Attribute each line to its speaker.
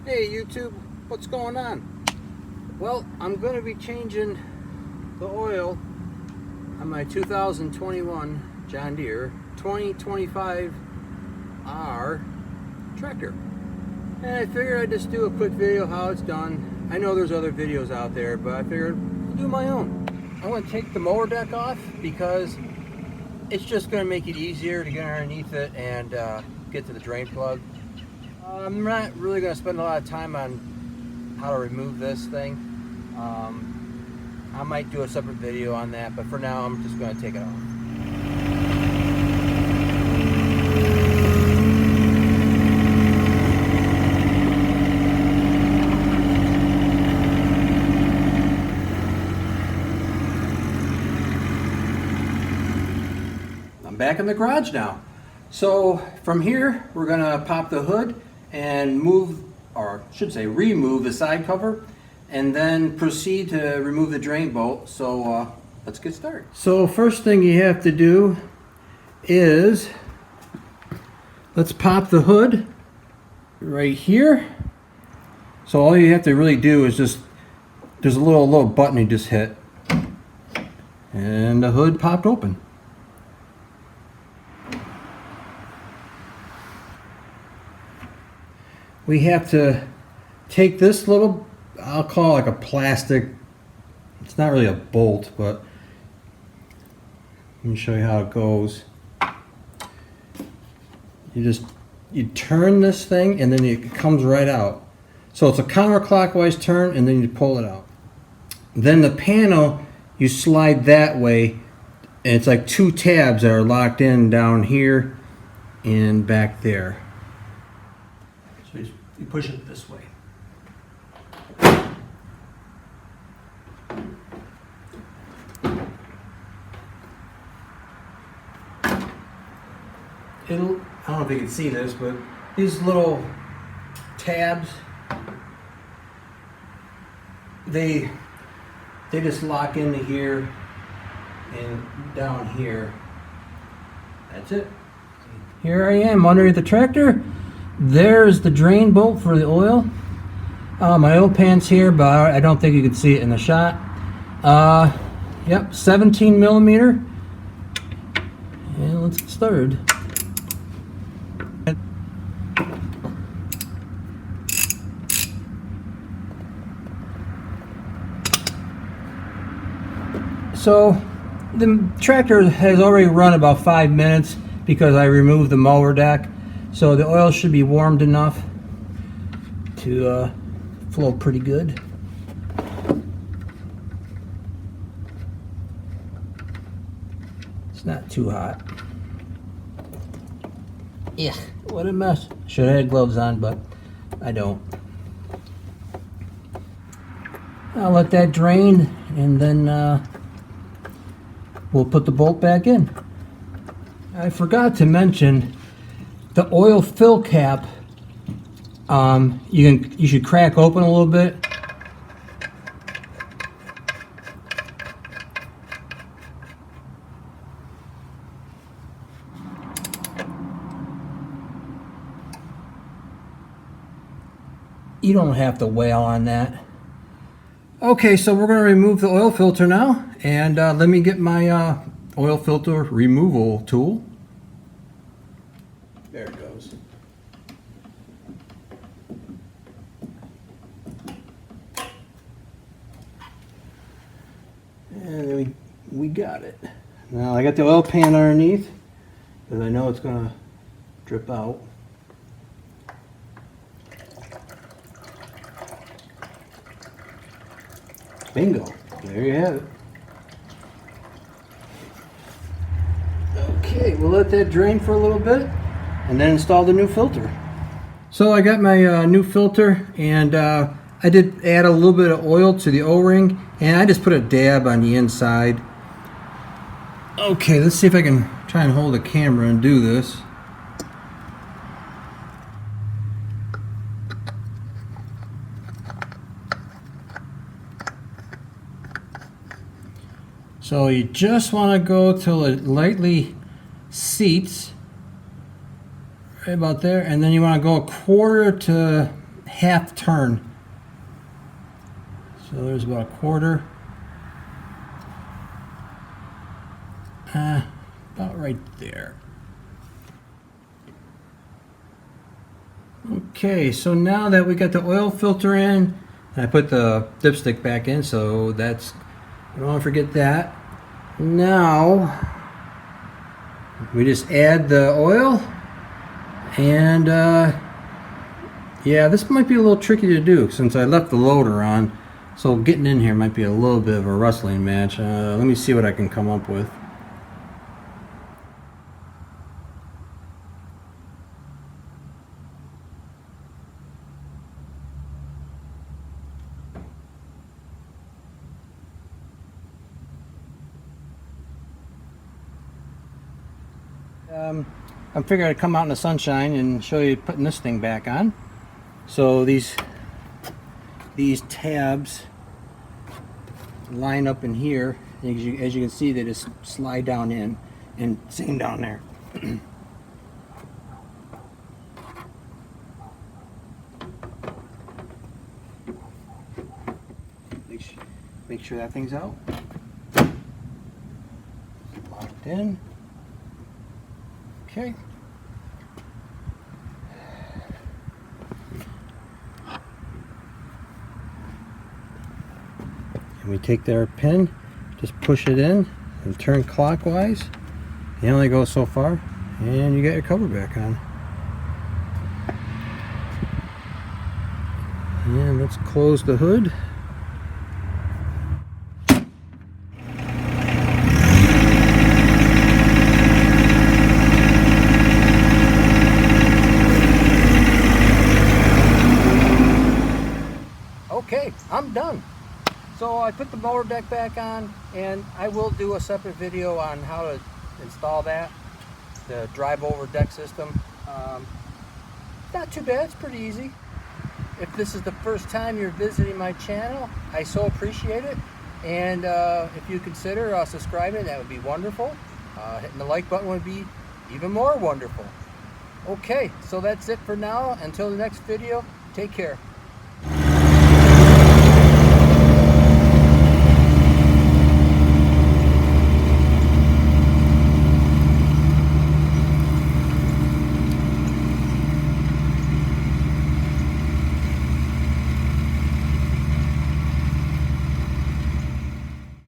Speaker 1: Hey YouTube, what's going on? Well, I'm going to be changing the oil on my 2021 John Deere 2025R tractor. And I figured I'd just do a quick video how it's done. I know there's other videos out there, but I figured I'll do my own. I'm going to take the mower deck off because it's just going to make it easier to get underneath it and get to the drain plug. I'm not really going to spend a lot of time on how to remove this thing. I might do a separate video on that, but for now I'm just going to take it off. I'm back in the garage now. So from here we're going to pop the hood and move, or I should say remove the side cover, and then proceed to remove the drain bolt. So let's get started. So first thing you have to do is, let's pop the hood right here. So all you have to really do is just, there's a little button you just hit, and the hood popped open. We have to take this little, I'll call it like a plastic, it's not really a bolt, but let me show you how it goes. You turn this thing and then it comes right out. So it's a counterclockwise turn and then you pull it out. Then the panel, you slide that way, and it's like two tabs that are locked in down here and back there. So you push it this way. I don't know if you can see this, but these little tabs, they just lock into here and down here. That's it. Here I am under the tractor. There's the drain bolt for the oil. My oil pan's here, but I don't think you can see it in the shot. Yep, 17 millimeter. And let's get started. So the tractor has already run about 5 minutes because I removed the mower deck. So the oil should be warmed enough to flow pretty good. It's not too hot. Yeah, what a mess. Should have had gloves on, but I don't. I'll let that drain, and then we'll put the bolt back in. I forgot to mention the oil fill cap. You should crack open a little bit. You don't have to wail on that. Okay, so we're going to remove the oil filter now, and let me get my oil filter removal tool. There it goes. And then we got it. Now I got the oil pan underneath because I know it's going to drip out. Bingo. There you have it. Okay, we'll let that drain for a little bit and then install the new filter. So I got my new filter, and I did add a little bit of oil to the O-ring, and I just put a dab on the inside. Okay, let's see if I can try and hold the camera and do this. So you just want to go till it lightly seats right about there, and then you want to go a quarter to half turn. So there's about a quarter. About right there. Okay, so now that we got the oil filter in, and I put the dipstick back in, so that's, I don't want to forget that. Now we just add the oil, and yeah, this might be a little tricky to do since I left the loader on, so getting in here might be a little bit of a wrestling match. Let me see what I can come up with. I figured I'd come out in the sunshine and show you putting this thing back on. So these tabs line up in here. As you can see, they just slide down in, and same down there. Make sure that thing's out. Locked in. Okay. And we take their pin, just push it in and turn clockwise. You only go so far, and you get your cover back on. And let's close the hood. Okay, I'm done. So I put the mower deck back on, and I will do a separate video on how to install that, the drive over deck system. Not too bad, it's pretty easy. If this is the first time you're visiting my channel, I so appreciate it. And if you consider subscribing, that would be wonderful. Hitting the like button would be even more wonderful. Okay, so that's it for now. Until the next video, take care.